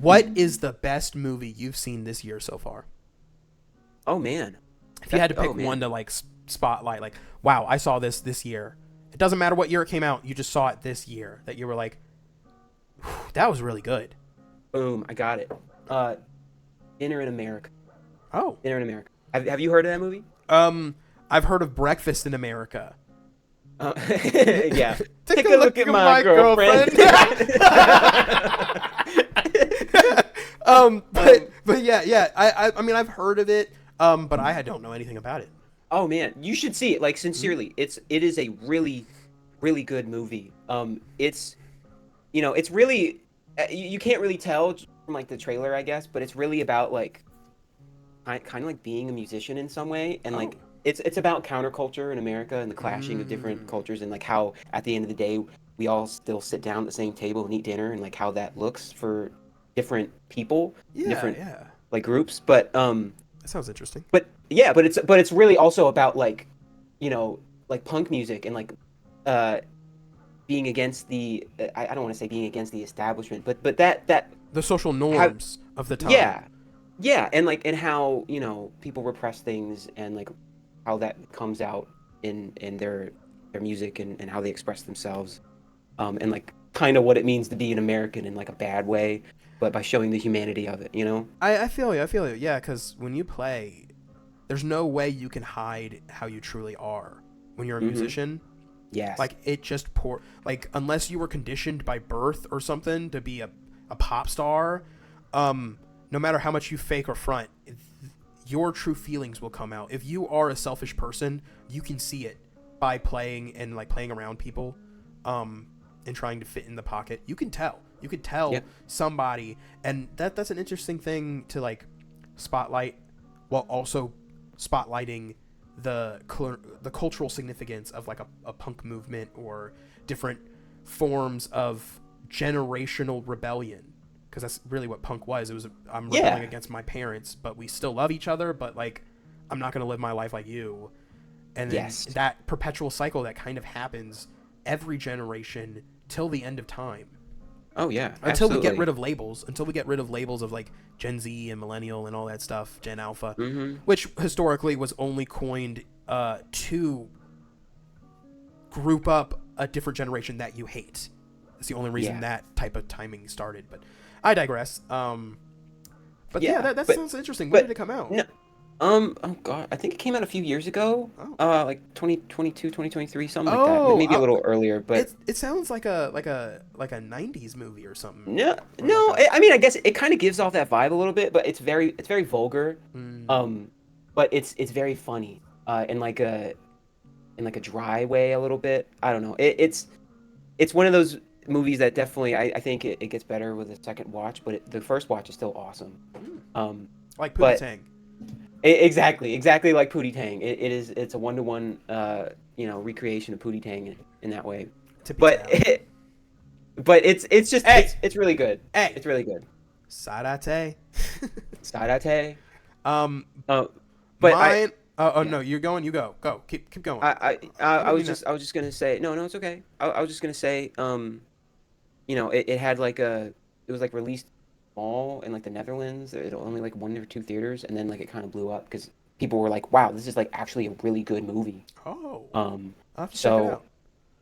What is the best movie you've seen this year so far? Oh man. If you had to pick one to like spotlight, like, wow, I saw this year. It doesn't matter what year it came out. You just saw it this year that you were like, that was really good. Boom, I got it. Dinner in America. Oh. Dinner in America. Have you heard of that movie? I've heard of Breakfast in America. Yeah. Take a look at my girlfriend. But yeah. I mean, I've heard of it, but I don't know anything about it. Oh man, you should see it. Like sincerely, it is a really, really good movie. It's really you can't really tell from like the trailer, I guess, but it's really about like kind of like being a musician in some way, and like it's about counterculture in America and the clashing of different cultures, and like how at the end of the day we all still sit down at the same table and eat dinner, and like how that looks for different people, different like groups. But that sounds interesting. But it's really also about like, like punk music and like being against the I don't want to say being against the establishment, but that the social norms of the time. Yeah, and like and how people repress things, and like how that comes out in their music, and how they express themselves, and like kind of what it means to be an American in like a bad way, but by showing the humanity of it. I feel you. Yeah, because when you play, there's no way you can hide how you truly are when you're a musician. Yes. Like it just like unless you were conditioned by birth or something to be a pop star, no matter how much you fake or front, your true feelings will come out. If you are a selfish person, you can see it by playing and like playing around people, and trying to fit in the pocket. You can tell. You could tell somebody, and that's an interesting thing to like spotlight, while also spotlighting the cultural significance of like a punk movement or different forms of generational rebellion. Because that's really what punk was. It was I'm rebelling against my parents, but we still love each other. But like, I'm not going to live my life like you. And then that perpetual cycle that kind of happens every generation till the end of time. Oh yeah, until we get rid of labels. Until we get rid of labels of like Gen Z and Millennial and all that stuff, Gen Alpha, which historically was only coined to group up a different generation that you hate. That's the only reason that type of timing started. But I digress. But that sounds interesting. When did it come out? No, oh god, I think it came out a few years ago. Like 2022, 2023, something like that. Maybe a little earlier, but it sounds like a 90s movie or something. No. I mean, I guess it kind of gives off that vibe a little bit, but it's very vulgar. But it's very funny. In like a dry way a little bit. I don't know. It's one of those movies that definitely I think it gets better with a second watch, but the first watch is still awesome. Like Pootie Tang. Exactly like Pootie Tang. It's a 1-to-1 recreation of Pootie Tang in that way. But it's just it's really good. It's really good. Sadate. But mine. No, you're going. You go. Go. Keep going. I was just gonna say no, it's okay. I was just gonna say it had like it was like released small in like the Netherlands. It only like 1 or 2 theaters, and then like it kind of blew up because people were like, wow, this is like actually a really good movie. I'll have to check it out.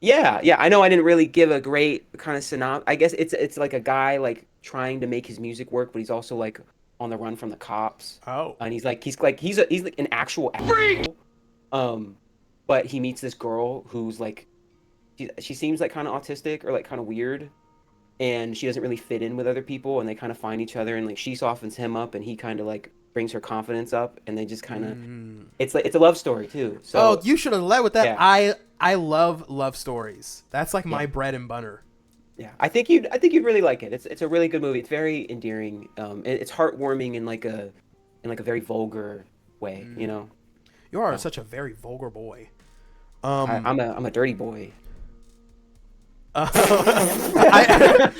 Yeah, I know I didn't really give a great kind of synopsis. I guess it's like a guy like trying to make his music work, but he's also like on the run from the cops. And he's like an actual freak. But he meets this girl who's like she seems like kind of autistic or like kind of weird, and she doesn't really fit in with other people, and they kind of find each other, and like she softens him up, and he kind of like brings her confidence up, and they just kind of it's a love story too. So you should have led with that. Yeah. I love love stories. That's like my bread and butter. Yeah, I think you'd really like it. It's a really good movie. It's very endearing. It's heartwarming in like a very vulgar way. You are such a very vulgar boy. I'm a dirty boy. I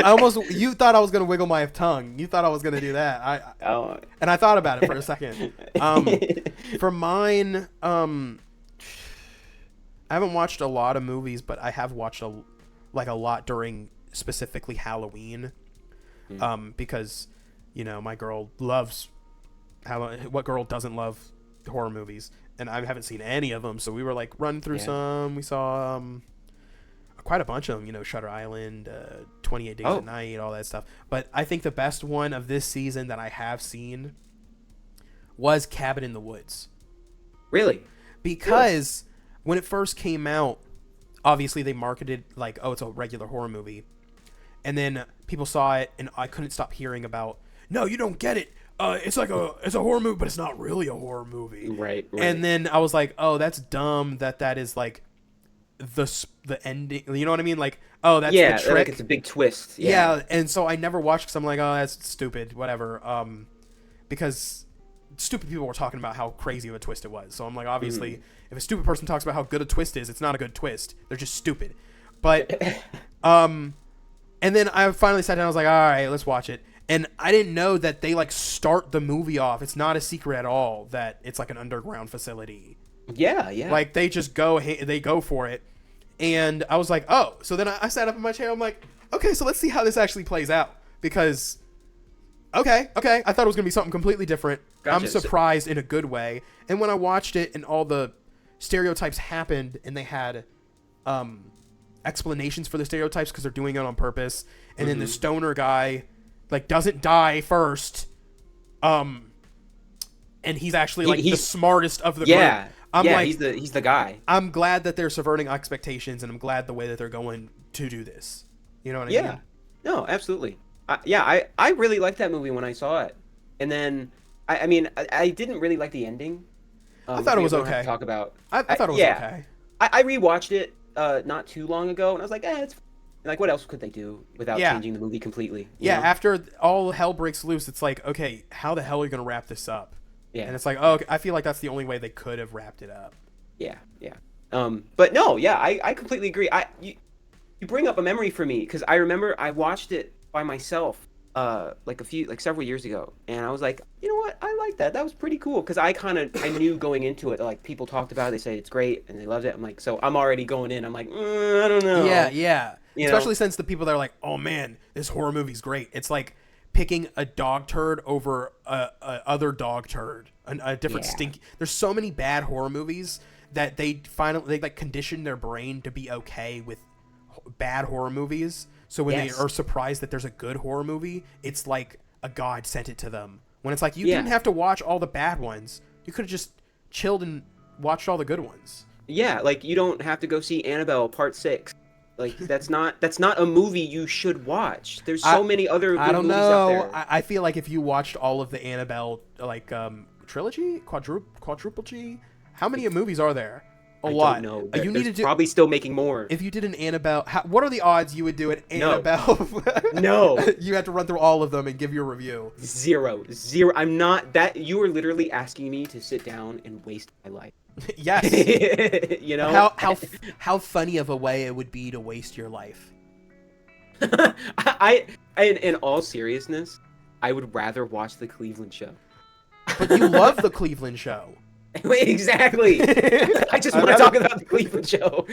almost you thought I was gonna wiggle my tongue. You thought I was gonna do that. And I thought about it for a second. For mine, I haven't watched a lot of movies, but I have watched a lot during specifically Halloween. Because, my girl loves what girl doesn't love horror movies, and I haven't seen any of them. So we were like running through some. We saw quite a bunch of them. Shutter Island, 28 Days at Night, all that stuff. But I think the best one of this season that I have seen was Cabin in the Woods. Really? Because when it first came out, obviously they marketed like, oh, it's a regular horror movie. And then people saw it, and I couldn't stop hearing about, no, you don't get it. It's a horror movie, but it's not really a horror movie. Right. And then I was like, oh, that's dumb that is like the ending. You know what I mean? Like, oh, that's the trick. Like it's a big twist. Yeah. And so I never watched because I'm like, oh, that's stupid, whatever. Because stupid people were talking about how crazy of a twist it was. So I'm like, obviously, if a stupid person talks about how good a twist is, it's not a good twist. They're just stupid. But, and then I finally sat down. I was like, all right, let's watch it. And I didn't know that they like start the movie off. It's not a secret at all that it's like an underground facility. Yeah. Like they just go for it. And I was like, oh. So then I sat up in my chair. I'm like, okay, so let's see how this actually plays out. Because, okay. I thought it was going to be something completely different. Gotcha. I'm surprised in a good way. And when I watched it and all the stereotypes happened and they had explanations for the stereotypes because they're doing it on purpose. And then the stoner guy like doesn't die first. And he's actually like the smartest of the group. He's the guy. I'm glad that they're subverting expectations, and I'm glad the way that they're going to do this. You know what I mean? Yeah. No, absolutely. I really liked that movie when I saw it, and then I didn't really like the ending. I thought it was okay. Talk about. I thought it was okay. I rewatched it not too long ago, and I was like, it's like, what else could they do without changing the movie completely? You know? After all hell breaks loose, it's like, okay, how the hell are you going to wrap this up? Yeah. And it's like, oh, I feel like that's the only way they could have wrapped it up. Yeah. But no, I completely agree. You bring up a memory for me, because I remember I watched it by myself several years ago, and I was like, you know what, I like that. That was pretty cool, because I knew going into it, like people talked about it, they say it's great and they loved it. I'm like, so I'm already going in. I'm like, I don't know. Yeah. Especially since the people that are like, oh man, this horror movie's great. It's like picking a dog turd over a other dog turd, a different stink. There's so many bad horror movies that they like condition their brain to be okay with bad horror movies. So when they are surprised that there's a good horror movie, it's like a god sent it to them. When it's like, you didn't have to watch all the bad ones. You could have just chilled and watched all the good ones. Yeah, like you don't have to go see Annabelle Part 6. Like that's not a movie you should watch. There's so many other good movies out there. I feel like if you watched all of the Annabelle trilogy, quadruple G, how many movies are there? A lot. I don't know. You need to do, probably still making more. If you did an Annabelle, what are the odds you would do an Annabelle? No. You have to run through all of them and give your review. Zero. I'm not that. You are literally asking me to sit down and waste my life. Yes. You know how funny of a way it would be to waste your life. In all seriousness, I would rather watch the Cleveland Show. But you love the Cleveland Show. Exactly. I just want to talk about the Cleveland Show.